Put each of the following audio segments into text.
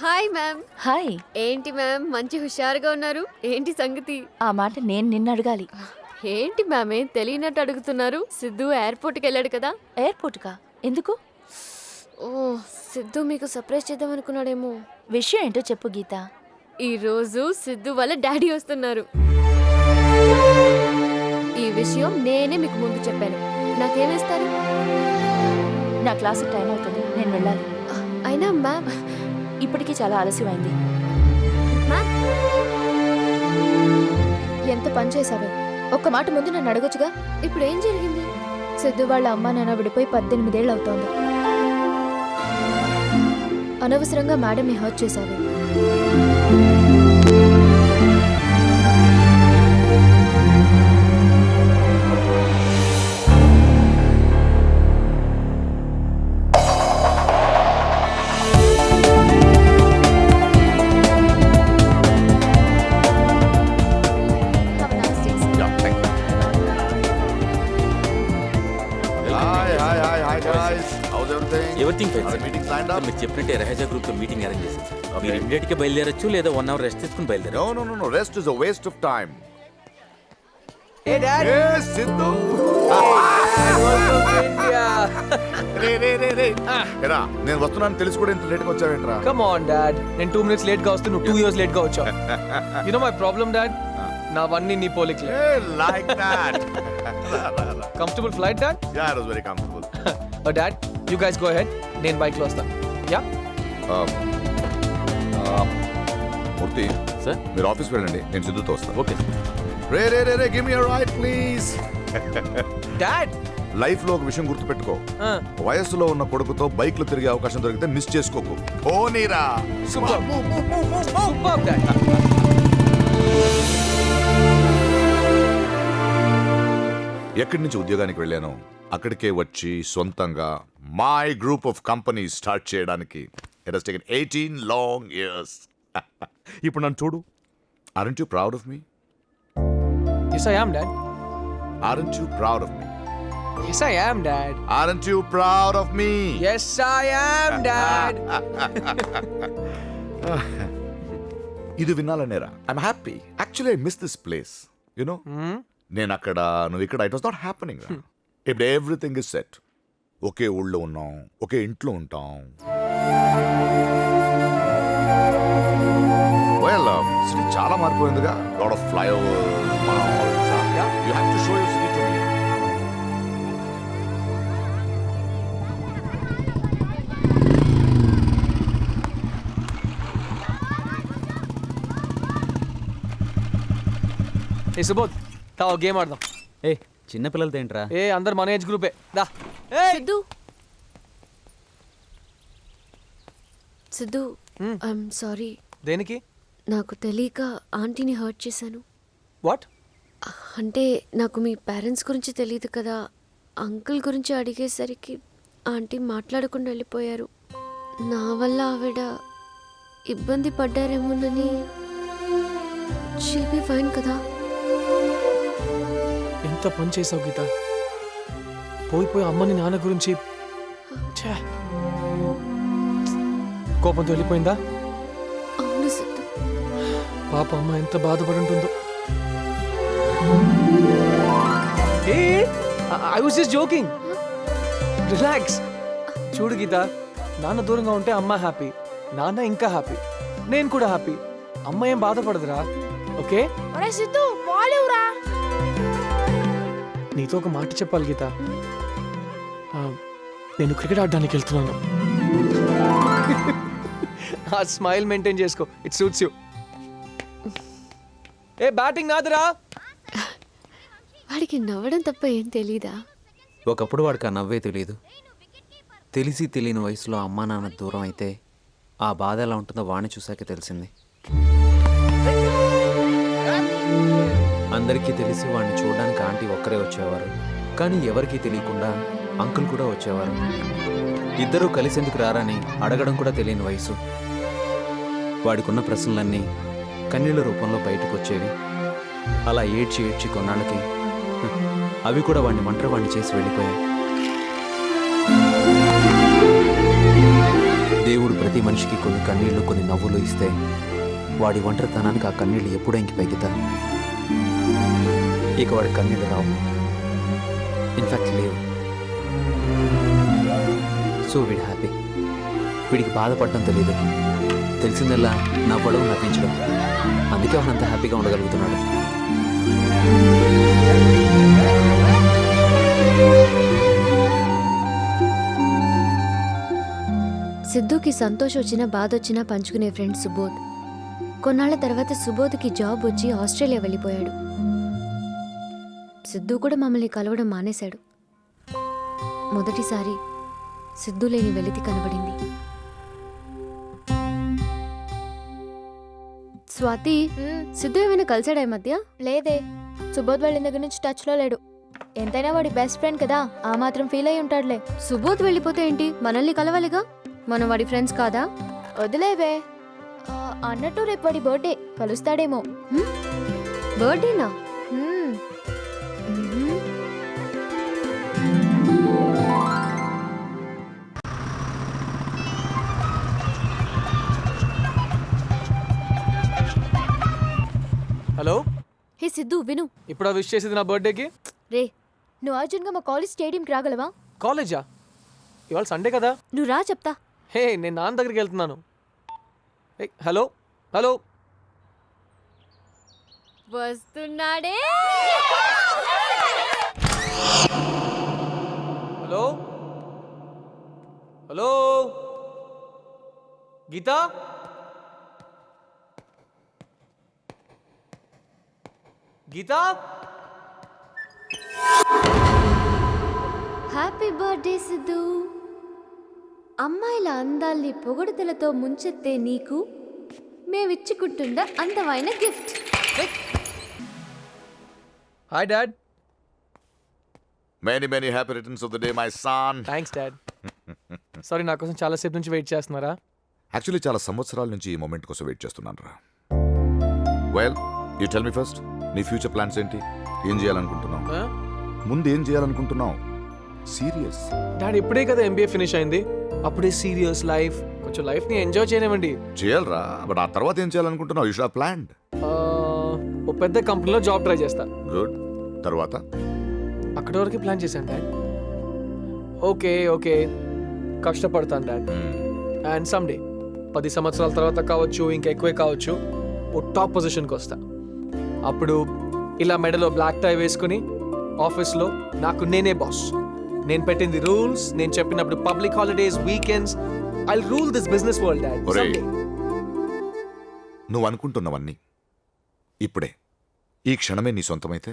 Hi ma'am. Hi. ఏంటి ma'am మంచి హుషారుగా ఉన్నారు? ఏంటి సంగతి? ఆ మాట నేను నిన్ను అడగాలి. ఏంటి మ్యామ్ ఏం తెలియనట్టు అడుగుతున్నారు? సిద్ధు ఎయిర్పోర్ట్కి వెళ్ళాడు కదా? ఎయిర్పోర్ట్కా? ఎందుకు? ఓ, సిద్ధు మీకు సర్ప్రైజ్ చేద్దాం అనుకున్నాడేమో. విషయం ఏంటో చెప్పు గీత. ఈ రోజు సిద్ధు వాళ్ళ డాడీ వస్తున్నారు. ఈ విషయం నేనే మీకు ముందు చెప్పాను. నాకేమేస్తారు? నా క్లాసు టైం అవుతుంది, నేను వెళ్ళాలి. అయినా మ్యామ్ ఇప్పటికీ చాలా ఆలస్యమైంది. మ్యామ్ ఎంత పని చేసావే? ఒక్క మాట ముందు నన్ను అడగొచ్చుగా. ఇప్పుడు ఏం జరిగింది? సిద్ధు వాళ్ళ అమ్మ నాన్న విడిపోయి 18 ఏళ్ళు అవుతోంది. అనవసరంగా మేడంని హర్ట్ చేశావే. Everything fine sir. Meeting lined up? మీరు చెప్పినట్టే రహజా గ్రూప్ తో మీటింగ్ అరేంజ్ చేశాను సార్. మీరు ఇమీడియట్ గా బయలుదేరొచ్చు లేదా 1 hour రెస్ట్ తీసుకుని బయలుదేరచ్చు. No. Rest is a waste of time. Hey Dad. Yes, Sidhu. Welcome to India. రే. ఎరా, నేను వస్తున్నాను తెలిసి కూడా ఇంత లేట్గా వచ్చావేంట్రా? Come on Dad. నేను 2 minutes late గా వస్తే నువ్వు 2 years late గా వచ్చావు. You know my problem Dad? నావన్నీ నీ పోలికలే. Hey, like that. Comfortable flight Dad? Yeah, it was very comfortable. Dad, you guys go ahead. నేను బైక్ లో వస్తాను. Yeah? మూర్తి సార్ మీరు ఆఫీస్కి వెళ్ళండి, నేను సిద్ధుతో వస్తాను. Okay sir. Ray give me right please. Dad. Life లో ఒక విషయం గుర్తుపెట్టుకో, వయస్సులో ఉన్న కొడుకుతో బైక్ లో తిరిగే అవకాశం దొరికితే మిస్ చేసుకోకు. ఓనీరా. Super. Superb Dad. ఎక్కడి నుంచి ఉద్యోగానికి వెళ్ళాను అక్కడికే వచ్చి సొంతంగా my group of companies start చేయడానికి it has taken 18 long years. ఇప్పుడు నన్ను చూడు. Aren't you proud of me? Yes I am Dad. Aren't you proud of me? Yes I am Dad. Aren't you proud of me? Yes I am Dad. ఇది వినాలనేరా. I'm happy. Actually I miss this place. You know? నేను అక్కడ నువ్వు ఇక్కడ it was not happening. ఇప్పుడు everything is set. ఒకే ఊళ్ళో ఉన్నాం, ఒకే ఇంట్లో ఉంటాం. వెల్ సిటీ చాలా మారిపోయిందిగా. Lot of flyovers, malls. You have to show your city to me. Hey Subodh, తా గేమ్ ఆడదాం. ఏ చిన్న పిల్లలతో ఏంట్రా? ఏ అందరు మన ఏజ్ గ్రూపే. దా. Hey. Siddhu I'm sorry. దేనికి? నాకు తెలియక ఆంటీని హర్ట్ చేశాను. What? అంటే నాకు మీ పేరెంట్స్ గురించి తెలియదు కదా. అంకుల్ గురించి అడిగేసరికి ఆంటీ మాట్లాడకుండా వెళ్ళిపోయారు. నా వల్ల ఆవిడ ఇబ్బంది పడ్డారేమోనని. షీల్ బి ఫైన్ కదా? ఎంత పని చేసావు గీత. పోయి అమ్మని నాన్న గురించి ఛే. కోపంతో వెళ్ళిపోయిందా? అవును సిద్ధు. పాప అమ్మ ఎంత బాధపడి ఉంటుందో. I was just joking. Relax. చూడు గీత, నాన్న దూరంగా ఉంటే అమ్మ హ్యాపీ, నాన్న ఇంకా హ్యాపీ, నేను కూడా హ్యాపీ. అమ్మ ఏం బాధపడదురా. ఓకే? ఒరే సిద్ధు, బాల్ ఇవ్వరా. నీతో ఒక మాట చెప్పాలి గీత. నేను క్రికెట్ ఆడడానికి వెళ్తున్నాను. ఆ స్మైల్ మెయింటైన్ చేసుకో, ఇట్ సూట్స్ యూ. ఏ బ్యాటింగ్ నాదిరా. వాడికి నవ్వడం తప్ప ఏం తెలీదా? ఒకప్పుడు వాడికి ఆ నవ్వే తెలియదు. తెలిసి తెలియని వయసులో అమ్మా నాన్న దూరం అయితే ఆ బాధ ఎలా ఉంటుందో వాడిని చూసాకే తెలిసింది. అందరికీ తెలిసి వాడిని చూడడానికి ఆంటీ ఒక్కరే వచ్చేవారు, కానీ ఎవరికీ తెలియకుండా అంకుల్ కూడా వచ్చేవారు. ఇద్దరూ కలిసేందుకు రారని అడగడం కూడా తెలియని వయసు. వాడికున్న ప్రశ్నలన్నీ కన్నీళ్ళ రూపంలో బయటకు వచ్చేవి. అలా ఏడ్చి కొన్నాళ్ళకి అవి కూడా వాడిని ఒంటరివాణ్ణి చేసి వెళ్ళిపోయాయి. దేవుడు ప్రతి మనిషికి కొన్ని కన్నీళ్లు కొన్ని నవ్వులు ఇస్తే వాడి ఒంటరితనానికి ఆ కన్నీళ్లు ఎప్పుడూ ఇంకిపోయితా. ఇక వాడి కన్నీళ్లు రావు, ఇన్ఫ్యాక్ట్ లేవు. సో వీడు హ్యాపీ. వీడికి బాధపడటం తెలియదు, తెలిసిందల్లా నవ్వడం నవ్వించడం. అందుకే వాడంత హ్యాపీగా ఉండగలుగుతున్నాడు. సిద్ధుకి సంతోషం వచ్చినా బాధ వచ్చినా పంచుకునే ఫ్రెండ్ సుబోధ్. కొన్నాళ్ల తర్వాత సుబోధ్కి జాబ్ వచ్చి ఆస్ట్రేలియా వెళ్ళిపోయాడు. సిద్ధు కూడా మమ్మల్ని కలవడం మానేశాడు. మొదటిసారి సిద్ధు లేని వెలితి కనబడింది. స్వాతి, సిద్ధు ఏమైనా కలిసాడా ఈ మధ్య? లేదే, సుబోధ్ వెళ్ళిన దగ్గర నుంచి టచ్లో లేడు. ఎంతైనా వాడి బెస్ట్ ఫ్రెండ్ కదా, ఆ మాత్రం ఫీల్ అయి ఉంటాడులే. సుబోధ్ వెళ్ళిపోతే ఏంటి, మనల్ని కలవాలిగా. మనం వాడి ఫ్రెండ్స్ కాదా? వదిలేవే. అన్నట్టు రేపు వాడి బర్త్డే, కలుస్తాడేమో. బర్త్డేనా? హ్మ్. హలో, హే సిద్ధు, విను. ఇప్పుడు విష్ చేసేది నా బర్త్డేకి. రే, నువ్వు అర్జున్గా మా కాలేజ్ స్టేడియంకి రాగలవా? కాలేజా? ఇవాళ సండే కదా. నువ్వు రా, చెప్తా. హే, నేను నాన్న దగ్గరికి వెళ్తున్నాను. హలో హలో, వస్తున్నాడే. Hello hello, Geeta, Geeta. Happy birthday Siddhu. అమ్మాయిల అందాల్ని పొగడుతలతో ముంచెత్తే నీకు మేమిచ్చుకుంటున్న అందమైన gift. Hi dad. Many, many happy returns of the day, my son. Thanks dad. Sorry, నా కోసం చాలాసేపు నుంచి వెయిట్ చేస్తున్నారా? యాక్చువల్లీ చాలా సంవత్సరాల నుంచి ఈ మూమెంట్ కోసం వెయిట్ చేస్తున్నాను రా. Well, you tell me first, నీ ఫ్యూచర్ ప్లాన్స్ ఏంటి? ఏం చేయాలనుకుంటున్నావు? ముందు ఏం చేయాలనుకుంటున్నావు? సీరియస్. డాడ్, ఇప్పుడే కదా ఎంబీఏ ఫినిష్ అయింది, అప్పుడే సీరియస్ లైఫ్. కొంచెం లైఫ్ని ఎంజాయ్ చేయనివ్వండి. చేయాలరా, బట్ ఆ తర్వాత ఏం చేయాలనుకుంటున్నావు? You should have planned. ఓ పెద్ద కంపెనీలో జాబ్ ట్రై చేస్తా. గుడ్. తర్వాత? అక్కడి వరకు ప్లాన్ చేశాను డాడ్. ఓకే ఓకే, కష్టపడతాను డాడ్. అండ్ సమ్డే 10 సంవత్సరాల తర్వాత కావచ్చు, ఇంకా ఎక్కువే కావచ్చు, ఓ టాప్ పొజిషన్కి వస్తా. అప్పుడు ఇలా మెడలో బ్లాక్ టై వేసుకుని ఆఫీస్లో నాకు నేనే బాస్. నేను పెట్టింది రూల్స్, నేను చెప్పినప్పుడు public holidays, weekends, I rule this business world dad. ఒరేయ్, నువ్వు అనుకుంటున్నవన్నీ ఇప్పుడే ఈ క్షణమే నీ సొంతమైతే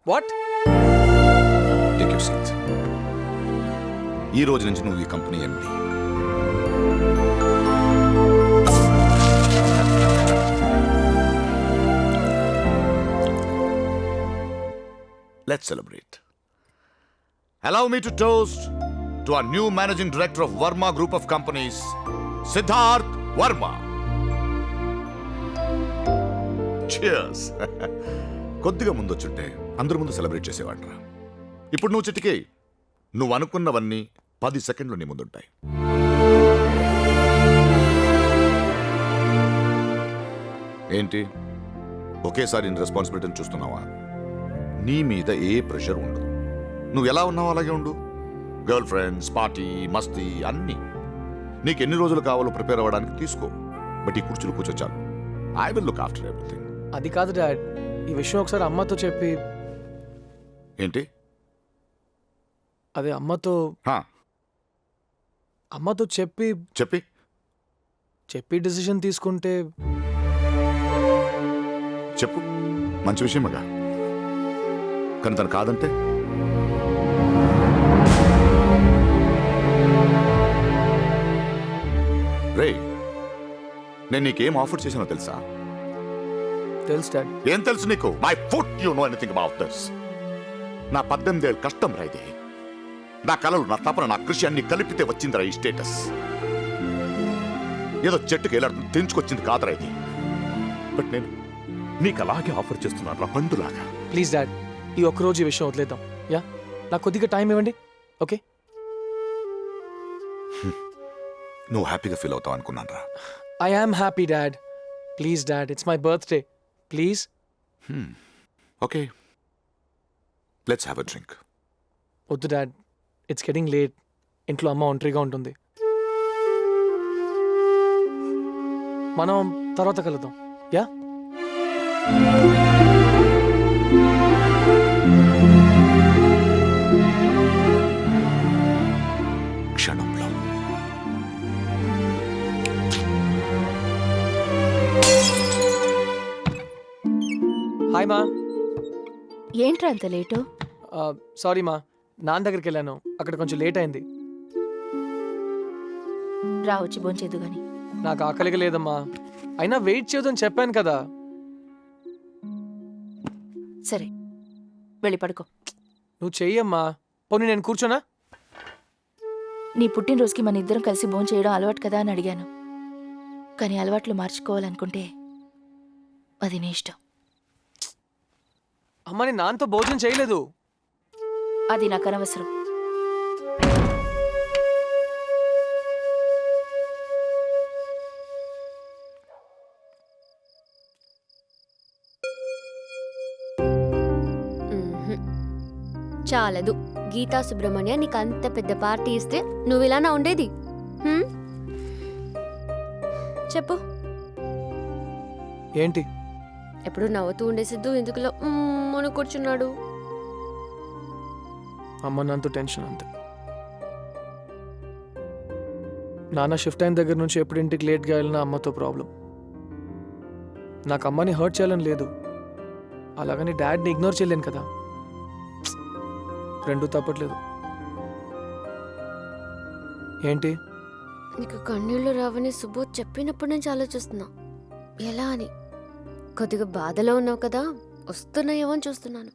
వాట్? Take your seat. ఈ రోజు నుంచి నువ్వు ఈ company MD. Let's celebrate. Allow me to toast to our new managing director of Verma Group of Companies, Siddharth Verma. Cheers. కొద్దిగా ముందొచ్చుంటే అందరి ముందు సెలబ్రేట్ చేసేవాడ్రా. ఇప్పుడు నువ్వు చిటికే, నువ్వు అనుకున్నవన్నీ 10 సెకండ్లు నీ ముందుంటాయి. ఏంటి, ఒకేసారి నీ రెస్పాన్సిబిలిటీని చూస్తున్నావా? నీ మీద ఏ ప్రెషర్ ఉండదు. నువ్వు ఎలా ఉన్నావో అలాగే ఉండు. గర్ల్ ఫ్రెండ్స్, పార్టీ, మస్తీ అన్నీ నీకు ఎన్ని రోజులు కావాలో ప్రిపేర్ అవ్వడానికి తీసుకో. బట్ ఈ కుర్చీలు కూర్చోచాలు. I will look after everything. అది కాదు డాడ్, ఈ విషయం ఒకసారి అమ్మతో చెప్పి. ఏంటి? అదే అమ్మతో హా, చెప్పి చెప్పి డిసిషన్ తీసుకుంటే. చెప్పు, మంచి విషయమేగా. కానీ తను కాదంటే? రే, నేను నీకేం ఆఫర్ చేశానో తెలుసా? తెలుసు డాడ్. ఏం తెలుసు నీకు? My foot you know anything about this. నా 18 ఏళ్ళ కష్టం రా ఇది. నా కలలు, నా తపన, నా కృషి అన్ని కలిపితే వచ్చిందిరా ఈ స్టేటస్. ఏదో చెట్టుకి వెళ్ళాడు తెంచుకొచ్చింది కాదురా ఇది. బట్ నేను నీకు అలాగే ఆఫర్ చేస్తున్నాను రా, పండులాగా. ప్లీజ్ డాడ్, ఈ ఒక్కరోజు ఈ విషయం వదిలేద్దాం. యా, నాకు కొద్దిగా టైం ఇవ్వండి. ఓకే? నువ్వు హ్యాపీగా ఫీల్ అవుతావు అనుకున్నాను రా. I am happy dad. Please dad, it's my birthday. Please. Okay, let's have a drink. వద్దు డాడ్, ఇట్స్ గెటింగ్ లేట్. ఇంట్లో అమ్మ ఒంటరిగా ఉంటుంది. మనం తర్వాత కలుద్దాం. యా. క్షణంలో హాయ్ మా. ఏంట్రా అంత లేటు? సారీ మా, నాన్న దగ్గరికి వెళ్ళాను, అక్కడ కొంచెం లేట్ అయింది. రా వచ్చి భోంచేదు గాని. నాకు ఆకలిగా లేదమ్మా, అయినా వెయిట్ చేయొద్దని చెప్పాను కదా. సరే వెళ్ళి పడుకో. నువ్వు చెయ్యమ్మా. పోనీ నేను కూర్చోనా? నీ పుట్టినరోజుకి మన ఇద్దరం కలిసి భోంచేయడం అలవాటు కదా అని అడిగాను. కానీ అలవాట్లు మార్చుకోవాలనుకుంటే అది నీ ఇష్టం. అమ్మ, నేను నాన్నతో భోజనం చేయలేదు. అది నాకు అనవసరం. చాలదు. గీతా సుబ్రహ్మణ్య నీకు అంత పెద్ద పార్టీ ఇస్తే నువ్వు ఇలానా ఉండేది? హ్మ్? చెప్పు. ఏంటి? ఎప్పుడు నవ్వుతూ ఉండే సిద్ధు ఎందుకులో మన కూర్చున్నాడు? అమ్మ నాన్నతో టెన్షన్ అంతే. నాన్న షిఫ్ట్ అయిన దగ్గర నుంచి ఎప్పుడు ఇంటికి లేట్గా వెళ్ళినా అమ్మతో ప్రాబ్లం. నాకు అమ్మని హర్ట్ చేయాలని లేదు, అలాగని డాడ్ని ఇగ్నోర్ చేయలేను కదా. రెండూ తప్పట్లేదు. ఏంటి? నీకు కన్నీళ్ళు రావని సుబోధ్ చెప్పినప్పటి నుంచి ఆలోచిస్తున్నా ఎలా అని. కొద్దిగా బాధలో ఉన్నావు కదా, వస్తున్నాయేమో అని చూస్తున్నాను.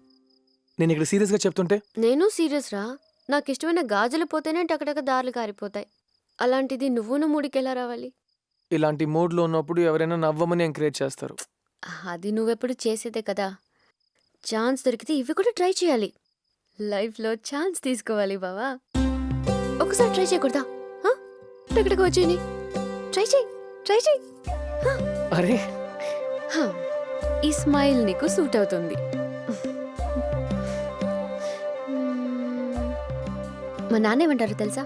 నేను ఇక్కడ సీరియస్గా చెప్తుంటే? నేను సీరియస్ రా. నాకు ఇష్టమైన గాజులు పోతేనే టకటక దారులు కారిపోతాయి. అలాంటిది నువ్వును మూడికెలా రావాలి? ఇలాంటి మూడ్లో ఉన్నప్పుడు ఎవరైనా నవ్వమని ఎంకరేజ్ చేస్తారు. అది నువ్వెప్పుడు చేసేదే కదా. ఛాన్స్ దొరికితే ఇవి కూడా ట్రై చేయాలి. లైఫ్లో ఛాన్స్ తీసుకోవాలి బావా. ఒకసారి ట్రై చేయకూడదా? టకటక వచ్చేయని ట్రై చేయి, ట్రై చేయి. అరే, ఈ స్మైల్ నీకు సూట్ అవుతుంది. మా నాన్న ఏమంటారు తెలుసా?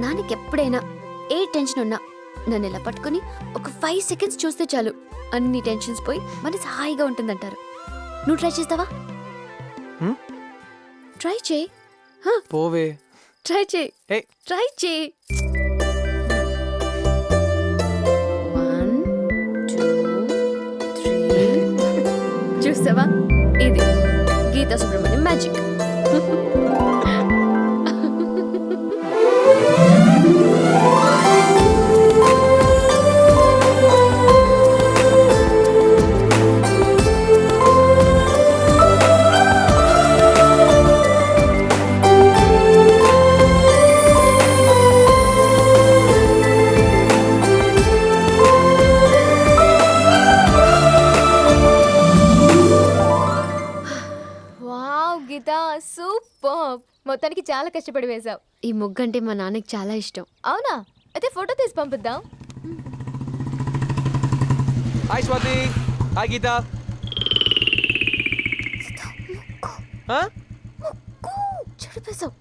నాన్నకి ఎప్పుడైనా ఏ టెన్షన్ ఉన్నా నన్ను ఇలా పట్టుకుని ఒక 5 సెకండ్స్ చూస్తే చాలు, అన్ని టెన్షన్స్ పోయి మనసు హాయిగా ఉంటుందంటారు. నువ్వు ట్రై చేస్తావా? ట్రై చేయి. పోవే. ట్రై చేయి, ఏయ్, ట్రై చేయి. 1 2 3. చూస్తావా? ఇది గీతా సుబ్రహ్మణ్యం మ్యాజిక్. సూపర్. మొత్తానికి చాలా కష్టపడి వేశావు. ఈ ముగ్గు అంటే మా నాన్నకి చాలా ఇష్టం. అవునా? అయితే ఫోటో తీసి పంపిద్దాం. హాయ్ స్వాతి. హాయ్ గీత. చెడిపేశావు.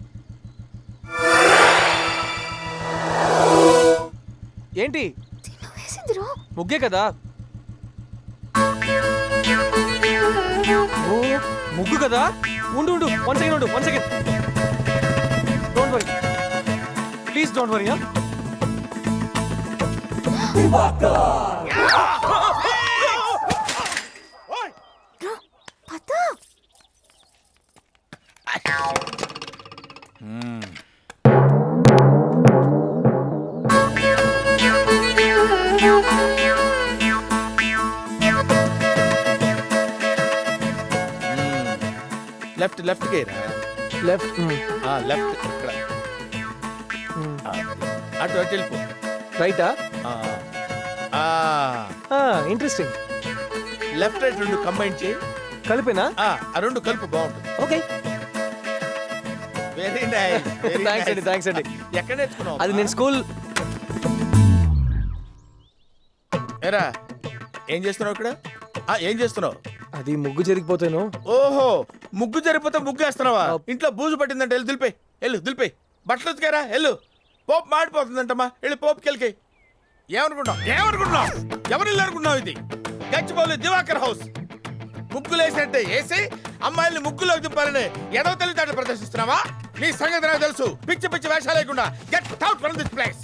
ఏంటి? వేసిందిరా ముగ్గే కదా. ఓ, ముగ్గు కదా. ఉండు ఉండు, 1 సెకండ్ ఉండు, 1 second. Don't worry, please don't worry. Left left గేరా. లెఫ్ట్. లెఫ్ట్ ఇక్కడ. అటు అటు వెళ్ళిపో. రైటా? ఇంట్రెస్టింగ్. లెఫ్ట్ రైట్ రెండు కంబైన్ చేయి. కలిపేనా? ఆ రెండు కలుపు, బాగుంటుంది. ఓకే. Very nice. థ్యాంక్స్ అండి, థ్యాంక్స్ అండి. ఎక్కడ నేర్చుకున్నావు? అది నేను స్కూల్. ఎరా ఏం చేస్తున్నావు ఇక్కడ? ఏం చేస్తున్నావు? అది ముగ్గు జరిగిపోతేను. ఓహో, ముగ్గు జరిగిపోతే ముగ్గు వేస్తున్నావా? ఇంట్లో బూజు పట్టిందంటే వెళ్ళి దులిపే, దులిపే. బట్టలు ఉతికారా? వెళ్ళు. పోపు మాడిపోతుందంటమ్మా, వెళ్ళి పోపుకి వెళ్ళి. ఏమనుకుంటున్నావు? ఎవరు ఇల్లు అనుకున్నావు? ఇది గచ్చిబౌలి దివాకర్ హౌస్. ముగ్గులు వేసినట్టే వేసి అమ్మాయిల్ని ముగ్గులోకి దింపాలని ఎడవ తెలివితేటలు ప్రదర్శిస్తున్నావా? నీ సంగతి నాకు తెలుసు. పిచ్చి పిచ్చి వేషాలు లేకుండా get out from this place.